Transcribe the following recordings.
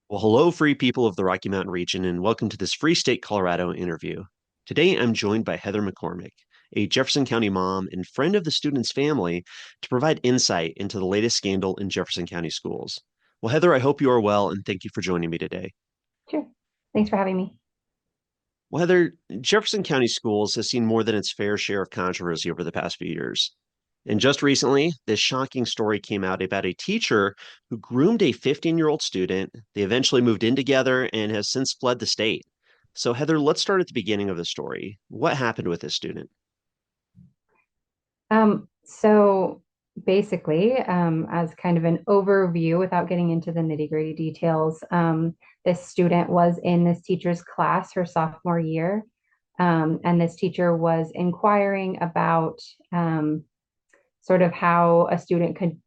Well, hello, free people of the Rocky Mountain region, and welcome to this Free State Colorado interview. Today, I'm joined by Heather McCormick, a Jefferson County mom and friend of the student's family, to provide insight into the latest scandal in Jefferson County schools. Well, Heather, I hope you are well, and thank you for joining me today. Sure. Thanks for having me. Well, Heather, Jefferson County Schools has seen more than its fair share of controversy over the past few years. And just recently, this shocking story came out about a teacher who groomed a 15-year-old student. They eventually moved in together and has since fled the state. So, Heather, let's start at the beginning of the story. What happened with this student? So basically, as kind of an overview, without getting into the nitty-gritty details, this student was in this teacher's class her sophomore year. And this teacher was inquiring about sort of how a student could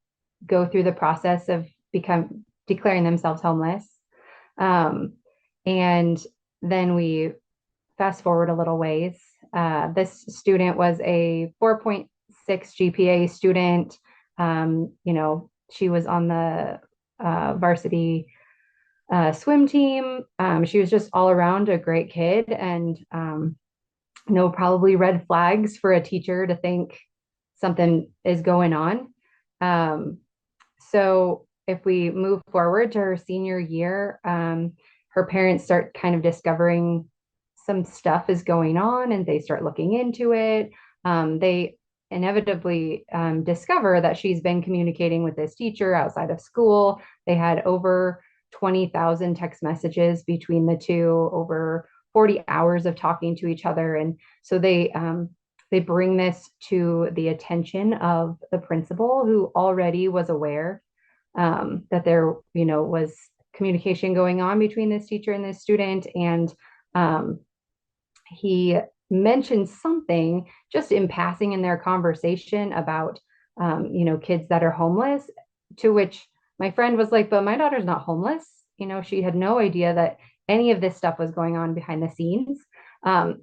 go through the process of become declaring themselves homeless. Um, and then we fast forward a little ways. This student was a 4.6 GPA student. She was on the varsity swim team. She was just all around a great kid, and probably red flags for a teacher to think something is going on. Um, so if we move forward to her senior year, her parents start kind of discovering some stuff is going on and they start looking into it. They inevitably discover that she's been communicating with this teacher outside of school. They had over 20,000 text messages between the two, over 40 hours of talking to each other. And so they bring this to the attention of the principal, who already was aware that there, was communication going on between this teacher and this student. And um, he mentioned something just in passing in their conversation about, kids that are homeless, to which my friend was like, but my daughter's not homeless. She had no idea that any of this stuff was going on behind the scenes. Um,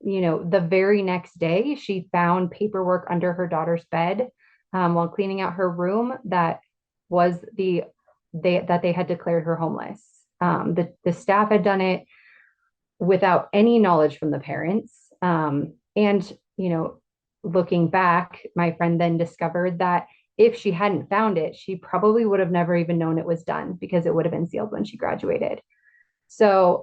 the very next day, she found paperwork under her daughter's bed while cleaning out her room that was that they had declared her homeless. The staff had done it without any knowledge from the parents. And, looking back, my friend then discovered that if she hadn't found it, she probably would have never even known it was done because it would have been sealed when she graduated. So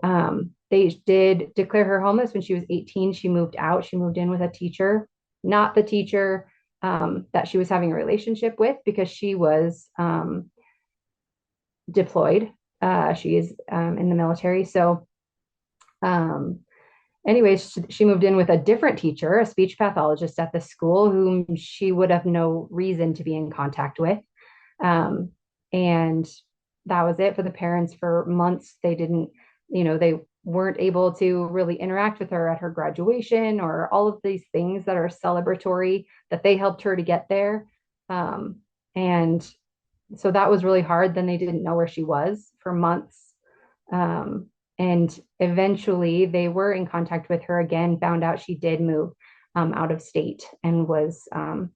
they did declare her homeless when she was 18. She moved out. She moved in with a teacher, not the teacher that she was having a relationship with, because she was deployed. She is in the military. So um, anyways, she moved in with a different teacher, a speech pathologist at the school, whom she would have no reason to be in contact with. Um, and that was it for the parents for months. They didn't, they weren't able to really interact with her at her graduation or all of these things that are celebratory that they helped her to get there. And so that was really hard. Then they didn't know where she was for months. Um, and eventually they were in contact with her again, found out she did move out of state and was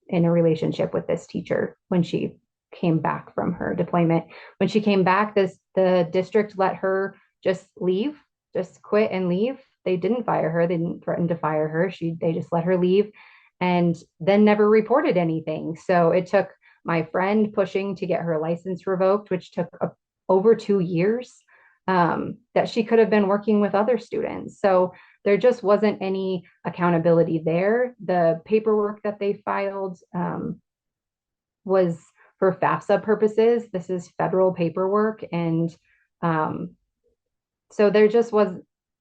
in a relationship with this teacher when she came back from her deployment. When she came back, the district let her just leave, just quit and leave. They didn't fire her. They didn't threaten to fire her. They just let her leave and then never reported anything. So it took my friend pushing to get her license revoked, which took over 2 years, that she could have been working with other students. So there just wasn't any accountability there. The paperwork that they filed was for FAFSA purposes. This is federal paperwork. And um, so there just was,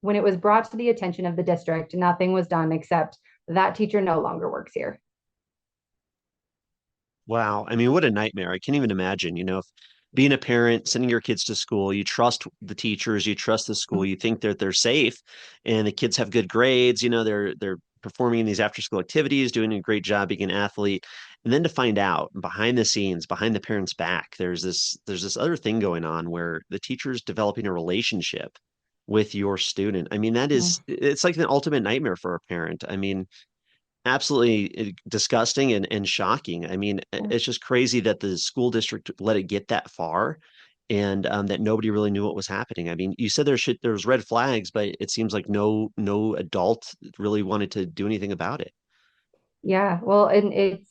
when it was brought to the attention of the district, nothing was done except that teacher no longer works here. Wow. I mean, what a nightmare. I can't even imagine, if being a parent, sending your kids to school, you trust the teachers, you trust the school, you think that they're safe and the kids have good grades, they're performing in these after school activities, doing a great job being an athlete. And then to find out behind the scenes, behind the parents' back, there's this other thing going on where the teacher's developing a relationship with your student. I mean, it's like the ultimate nightmare for a parent. I mean, absolutely disgusting and shocking. I mean, it's just crazy that the school district let it get that far. and that nobody really knew what was happening. I mean, you said there was red flags, but it seems like no adult really wanted to do anything about it. Yeah, well, and it's,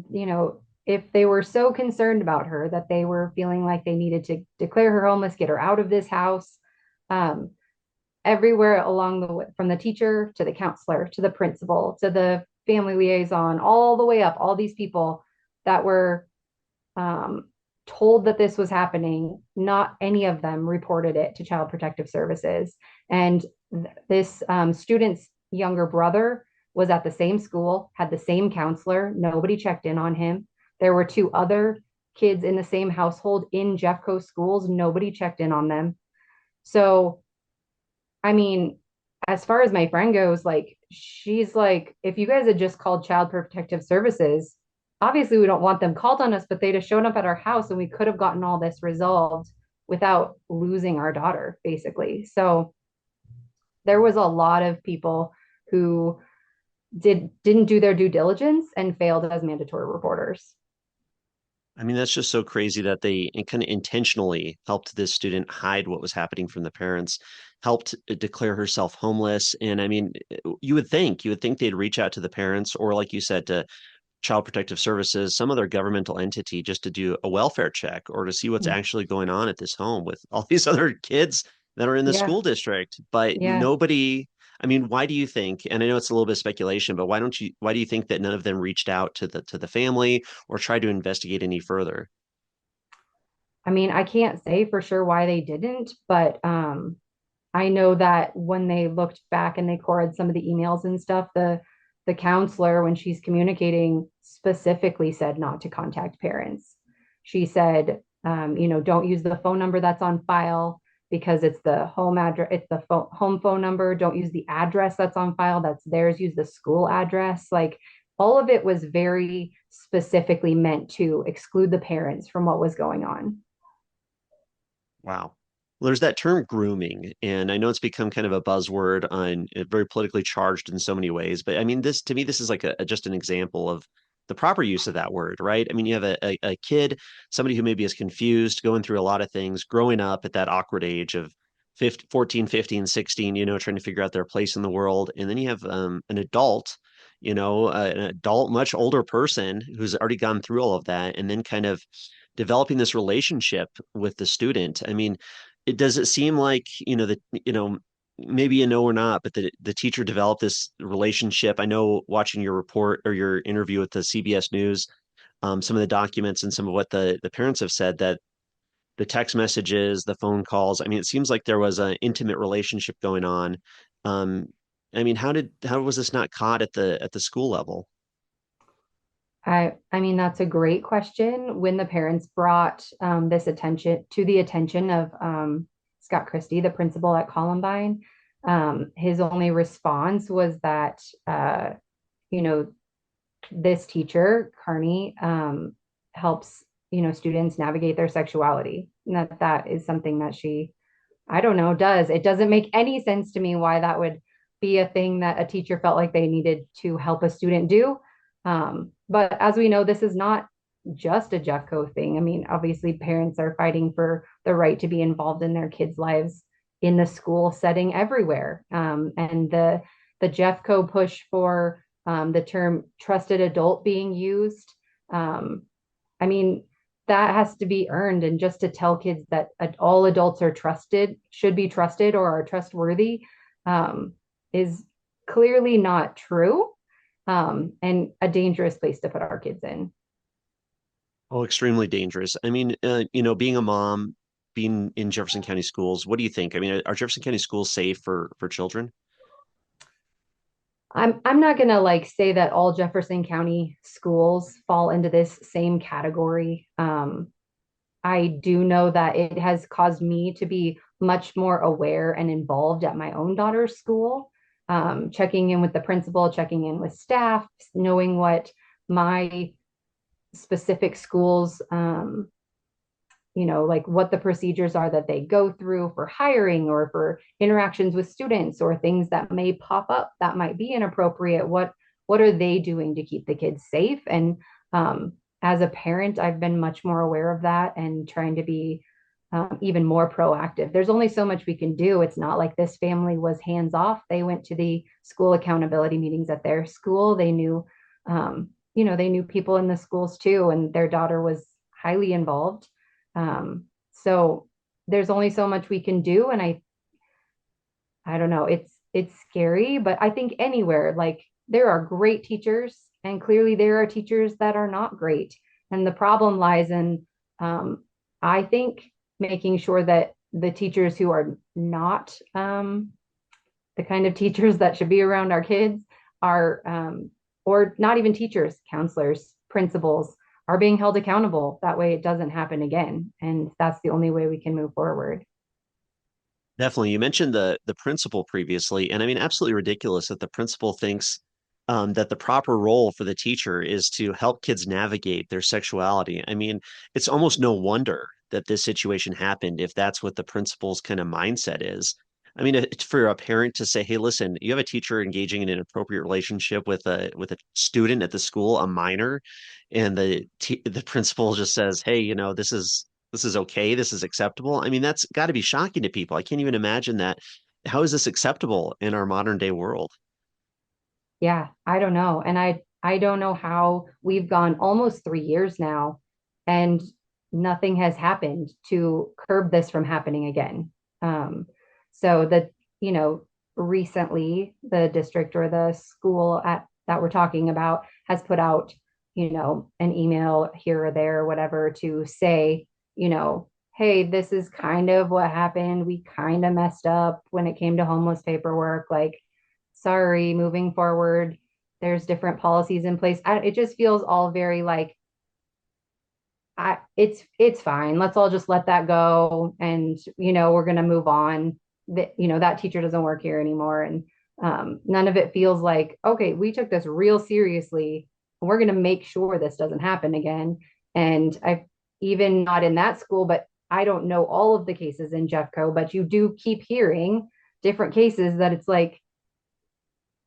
you know, if they were so concerned about her that they were feeling like they needed to declare her homeless, get her out of this house, um, everywhere along the way, from the teacher to the counselor to the principal to the family liaison, all the way up, all these people that were um, told that this was happening, not any of them reported it to Child Protective Services. And this student's younger brother was at the same school, had the same counselor. Nobody checked in on him. There were two other kids in the same household in Jeffco schools. Nobody checked in on them. So, I mean, as far as my friend goes, like, she's like, if you guys had just called Child Protective Services, obviously we don't want them called on us, but they'd have shown up at our house and we could have gotten all this resolved without losing our daughter, basically. So there was a lot of people who didn't do their due diligence and failed as mandatory reporters. I mean, that's just so crazy that they kind of intentionally helped this student hide what was happening from the parents, helped declare herself homeless. And I mean, you would think they'd reach out to the parents, or like you said, to Child Protective Services, some other governmental entity, just to do a welfare check or to see what's actually going on at this home with all these other kids that are in the Yeah, school district. But yeah. nobody, I mean, why do you think, and I know it's a little bit of speculation, but why do you think that none of them reached out to the family or tried to investigate any further? I mean, I can't say for sure why they didn't, but I know that when they looked back and they cored some of the emails and stuff, the counselor, when she's communicating, specifically said not to contact parents. She said, don't use the phone number that's on file because it's the home address, it's the home phone number. Don't use the address that's on file, that's theirs. Use the school address. Like, all of it was very specifically meant to exclude the parents from what was going on. Wow. Well, there's that term grooming, and I know it's become kind of a buzzword on very politically charged in so many ways, but I mean, this to me, this is like just an example of the proper use of that word, right? I mean, you have a kid, somebody who maybe is confused, going through a lot of things, growing up at that awkward age of 15, 14, 15, 16, trying to figure out their place in the world. And then you have an adult, an adult, much older person who's already gone through all of that, and then kind of developing this relationship with the student. I mean, it seem like, that, maybe you know or not, but the teacher developed this relationship. I know watching your report or your interview with the CBS News, some of the documents and some of what the parents have said that the text messages, the phone calls, I mean, it seems like there was an intimate relationship going on. Um, I mean, how was this not caught at the school level? I mean, that's a great question. When the parents brought this attention to the attention of Scott Christie, the principal at Columbine, his only response was that, you know, this teacher, Carney, helps, students navigate their sexuality. And that is something that she, I don't know, does. It doesn't make any sense to me why that would be a thing that a teacher felt like they needed to help a student do. But as we know, this is not just a Jeffco thing. I mean, obviously, parents are fighting for the right to be involved in their kids' lives in the school setting everywhere. And the Jeffco push for the term trusted adult being used. Um, I mean, that has to be earned. And just to tell kids that all adults are trusted, should be trusted, or are trustworthy, is clearly not true, and a dangerous place to put our kids in. Oh, extremely dangerous. I mean, being a mom, being in Jefferson County schools, what do you think? I mean, are Jefferson County schools safe for children? I'm not gonna like say that all Jefferson County schools fall into this same category. I do know that it has caused me to be much more aware and involved at my own daughter's school, checking in with the principal, checking in with staff, knowing what my specific schools, like what the procedures are that they go through for hiring or for interactions with students or things that may pop up that might be inappropriate. What are they doing to keep the kids safe? And as a parent, I've been much more aware of that and trying to be even more proactive. There's only so much we can do. It's not like this family was hands off. They went to the school accountability meetings at their school. They knew, they knew people in the schools too, and their daughter was highly involved. So there's only so much we can do, and I don't know. It's scary, but I think anywhere, like there are great teachers, and clearly there are teachers that are not great. And the problem lies in, I think, making sure that the teachers who are not the kind of teachers that should be around our kids are, or not even teachers, counselors, principals, are being held accountable. That way it doesn't happen again. And that's the only way we can move forward. Definitely. You mentioned the principal previously, and I mean, absolutely ridiculous that the principal thinks that the proper role for the teacher is to help kids navigate their sexuality. I mean, it's almost no wonder that this situation happened if that's what the principal's kind of mindset is. I mean, it's for a parent to say, "Hey, listen, you have a teacher engaging in an inappropriate relationship with a student at the school, a minor," and the principal just says, "Hey, this is okay. This is acceptable." I mean, that's got to be shocking to people. I can't even imagine that. How is this acceptable in our modern day world? Yeah, I don't know. And I don't know how we've gone almost 3 years now and nothing has happened to curb this from happening again. So that, you know, recently the district or the school at that we're talking about has put out, an email here or there or whatever to say, hey, this is kind of what happened. We kind of messed up when it came to homeless paperwork. Like, sorry, moving forward, there's different policies in place. It just feels all very like, it's fine. Let's all just let that go, and we're gonna move on. That teacher doesn't work here anymore, and none of it feels like, okay, we took this real seriously. And we're gonna make sure this doesn't happen again. And I, even not in that school, but I don't know all of the cases in Jeffco, but you do keep hearing different cases that it's like,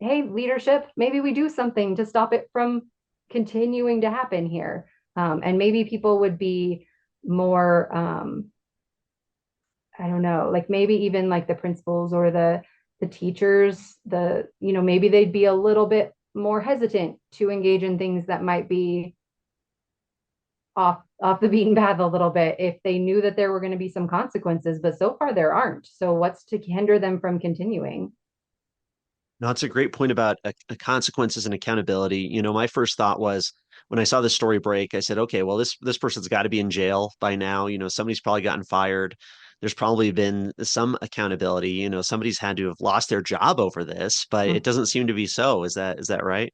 hey, leadership, maybe we do something to stop it from continuing to happen here. And maybe people would be more, I don't know, like maybe even like the principals or the teachers, maybe they'd be a little bit more hesitant to engage in things that might be off the beaten path a little bit if they knew that there were going to be some consequences. But so far there aren't. So what's to hinder them from continuing? No, it's a great point about consequences and accountability. My first thought was when I saw this story break, I said, okay, well, this person's got to be in jail by now. Somebody's probably gotten fired. There's probably been some accountability. Somebody's had to have lost their job over this, but it doesn't seem to be so. Is that right?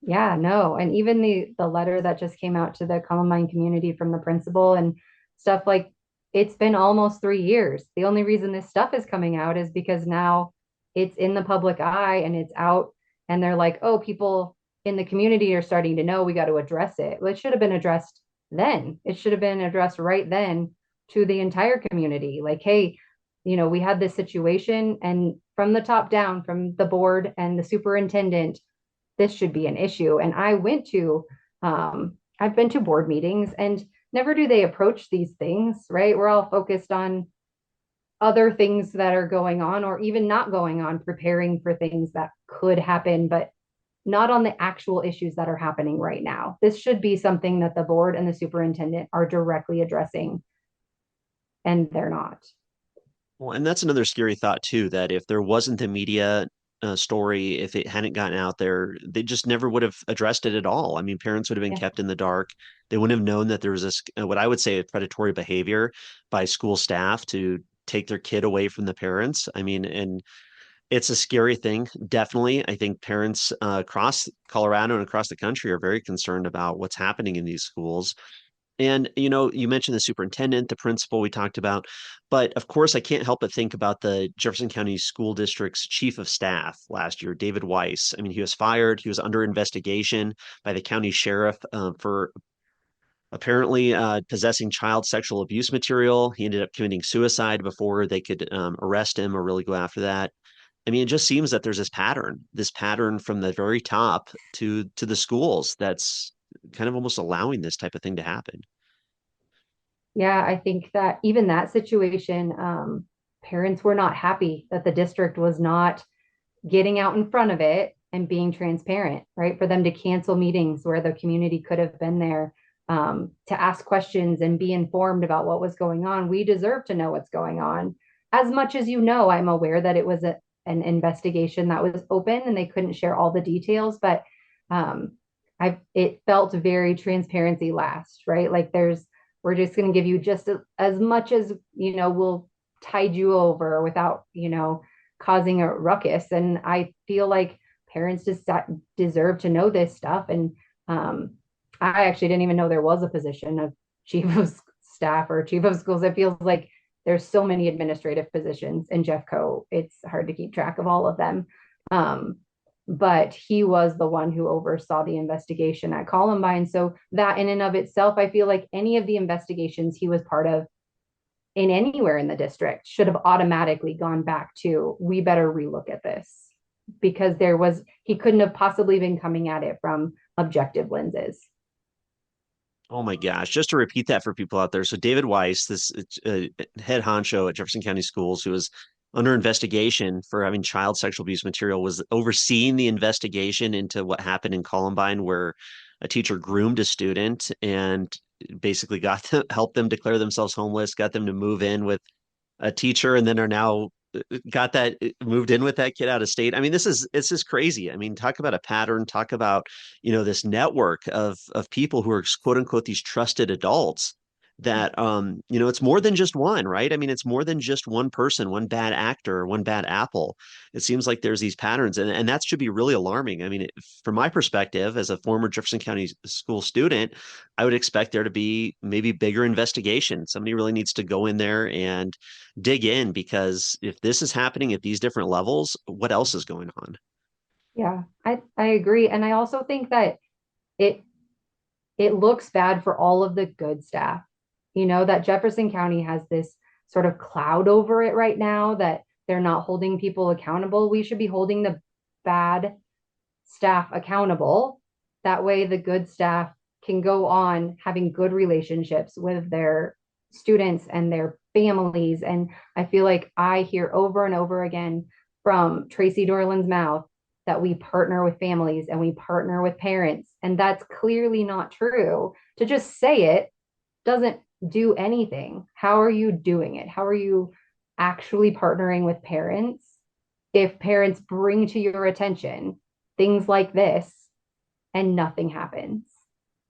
Yeah, no. And even the letter that just came out to the Columbine community from the principal and stuff, like, it's been almost 3 years. The only reason this stuff is coming out is because now it's in the public eye and it's out, and they're like, oh, people in the community are starting to know we got to address it. Well, it should have been addressed then. It should have been addressed right then to the entire community. Like, hey, we had this situation, and from the top down, from the board and the superintendent, this should be an issue. And I've been to board meetings, and never do they approach these things, right? We're all focused on other things that are going on or even not going on, preparing for things that could happen, but not on the actual issues that are happening right now. This should be something that the board and the superintendent are directly addressing, and they're not. Well, and that's another scary thought too, that if there wasn't the media story, if it hadn't gotten out there, they just never would have addressed it at all. I mean, parents would have been Yeah. kept in the dark. They wouldn't have known that there was this, what I would say, a predatory behavior by school staff to take their kid away from the parents. I mean, and it's a scary thing. Definitely. I think parents across Colorado and across the country are very concerned about what's happening in these schools. And you mentioned the superintendent, the principal we talked about, but of course, I can't help but think about the Jefferson County School District's chief of staff last year, David Weiss. I mean, he was fired. He was under investigation by the county sheriff for apparently possessing child sexual abuse material. He ended up committing suicide before they could arrest him or really go after that. I mean, it just seems that there's this pattern from the very top to the schools that's kind of almost allowing this type of thing to happen. Yeah, I think that even that situation, parents were not happy that the district was not getting out in front of it and being transparent, right? For them to cancel meetings where the community could have been there, to ask questions and be informed about what was going on. We deserve to know what's going on. As much as you know, I'm aware that it was an investigation that was open and they couldn't share all the details, but um, it felt very transparency last, right? Like we're just going to give you just as much as, we'll tide you over without, causing a ruckus. And I feel like parents just deserve to know this stuff. And um, I actually didn't even know there was a position of chief of staff or chief of schools. It feels like there's so many administrative positions in Jeffco. It's hard to keep track of all of them. Um, but he was the one who oversaw the investigation at Columbine. So that in and of itself, I feel like any of the investigations he was part of in anywhere in the district should have automatically gone back to, we better relook at this, because he couldn't have possibly been coming at it from objective lenses. Oh my gosh, just to repeat that for people out there. So David Weiss, this head honcho at Jefferson County Schools, who was under investigation for having child sexual abuse material, was overseeing the investigation into what happened in Columbine, where a teacher groomed a student and basically got to help them declare themselves homeless, got them to move in with a teacher, and then are now got that moved in with that kid out of state. I mean, it's just crazy. I mean, talk about a pattern, talk about, this network of people who are quote unquote these trusted adults that it's more than just one, right? I mean, it's more than just one person, one bad actor, one bad apple. It seems like there's these patterns, and that should be really alarming. I mean, from my perspective as a former Jefferson County school student, I would expect there to be maybe bigger investigation. Somebody really needs to go in there and dig in, because if this is happening at these different levels, what else is going on? Yeah, I agree. And I also think that it it looks bad for all of the good staff. That Jefferson County has this sort of cloud over it right now that they're not holding people accountable. We should be holding the bad staff accountable. That way, the good staff can go on having good relationships with their students and their families. And I feel like I hear over and over again from Tracy Dorland's mouth that we partner with families and we partner with parents. And that's clearly not true. To just say it doesn't do anything. How are you doing it? How are you actually partnering with parents if parents bring to your attention things like this and nothing happens?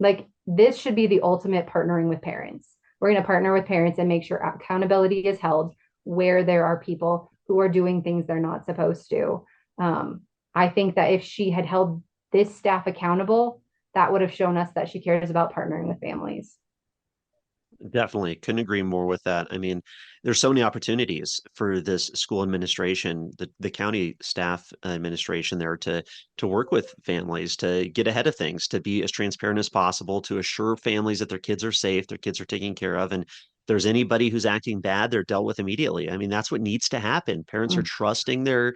Like, this should be the ultimate partnering with parents. We're going to partner with parents and make sure accountability is held where there are people who are doing things they're not supposed to. Um, I think that if she had held this staff accountable, that would have shown us that she cares about partnering with families. Definitely couldn't agree more with that. I mean, there's so many opportunities for this school administration, the county staff administration there to work with families, to get ahead of things, to be as transparent as possible, to assure families that their kids are safe, their kids are taken care of, and if there's anybody who's acting bad, they're dealt with immediately. I mean, that's what needs to happen. Parents are Mm. trusting their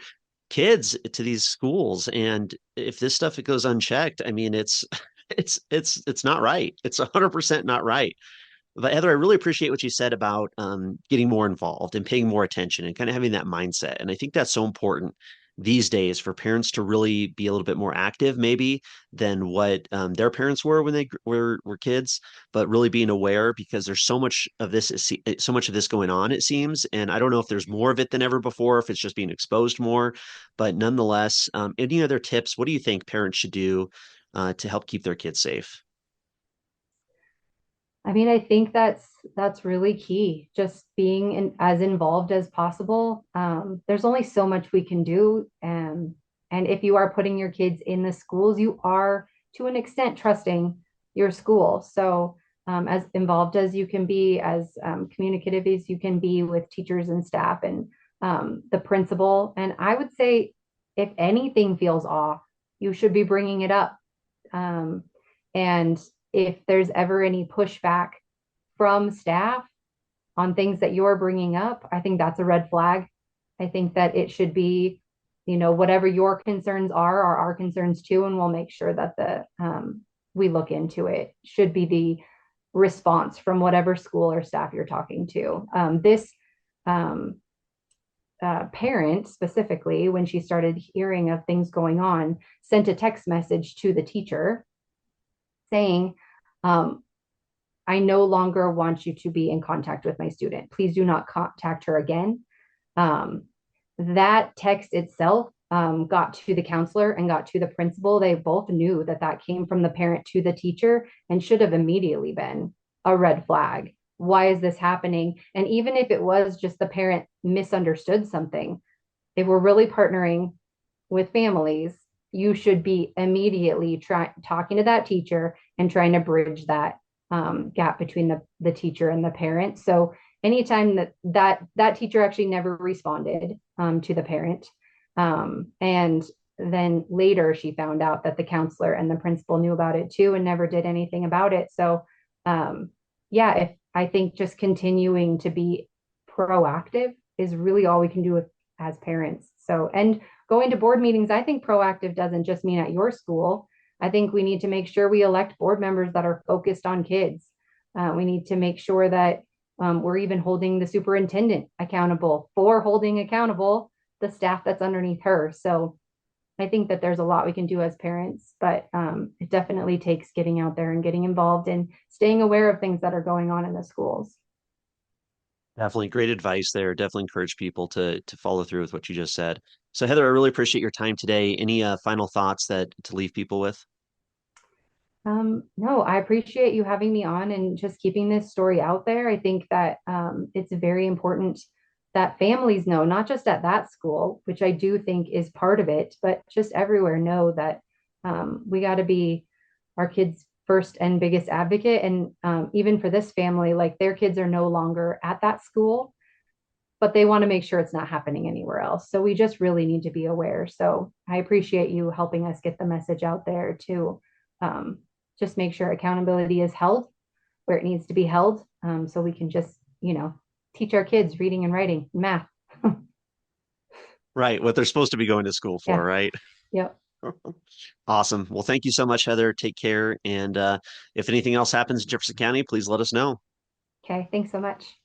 kids to these schools, and if this stuff goes unchecked, I mean, it's it's not right. It's 100% not right. But Heather, I really appreciate what you said about getting more involved and paying more attention and kind of having that mindset. And I think that's so important these days for parents to really be a little bit more active, maybe than what their parents were when they were kids, but really being aware, because there's so much of this going on, it seems. And I don't know if there's more of it than ever before, if it's just being exposed more. But nonetheless, any other tips? What do you think parents should do to help keep their kids safe? I mean, I think that's really key. Just being as involved as possible. There's only so much we can do, and if you are putting your kids in the schools, you are to an extent trusting your school. So, as involved as you can be, as communicative as you can be with teachers and staff and the principal. And I would say, if anything feels off, you should be bringing it up. Um, and if there's ever any pushback from staff on things that you're bringing up, I think that's a red flag. I think that it should be, whatever your concerns are our concerns too, and we'll make sure that we look into it. Should be response from whatever school or staff you're talking to. This um, parent specifically, when she started hearing of things going on, sent a text message to the teacher saying, um, I no longer want you to be in contact with my student. Please do not contact her again. Um, that text itself got to the counselor and got to the principal. They both knew that that came from the parent to the teacher and should have immediately been a red flag. Why is this happening? And even if it was just the parent misunderstood something, if we're really partnering with families, you should be immediately talking to that teacher and trying to bridge that gap between the teacher and the parent. So anytime that teacher actually never responded to the parent, and then later she found out that the counselor and the principal knew about it too and never did anything about it. So yeah, if I think just continuing to be proactive is really all we can do as parents. So, and going to board meetings, I think proactive doesn't just mean at your school. I think we need to make sure we elect board members that are focused on kids. We need to make sure that we're even holding the superintendent accountable for holding accountable the staff that's underneath her. So I think that there's a lot we can do as parents, but it definitely takes getting out there and getting involved and staying aware of things that are going on in the schools. Definitely great advice there. Definitely encourage people to follow through with what you just said. So Heather, I really appreciate your time today. Any final thoughts that to leave people with? No, I appreciate you having me on and just keeping this story out there. I think that it's very important that families know, not just at that school, which I do think is part of it, but just everywhere know that we got to be our kids' first and biggest advocate. And even for this family, like their kids are no longer at that school, but they want to make sure it's not happening anywhere else. So we just really need to be aware. So I appreciate you helping us get the message out there to um, just make sure accountability is held where it needs to be held, so we can just, teach our kids reading and writing, and math. Right, what they're supposed to be going to school for, Yeah. right? Yep. Awesome. Well, thank you so much, Heather. Take care. And if anything else happens in Jefferson County, please let us know. Okay. Thanks so much.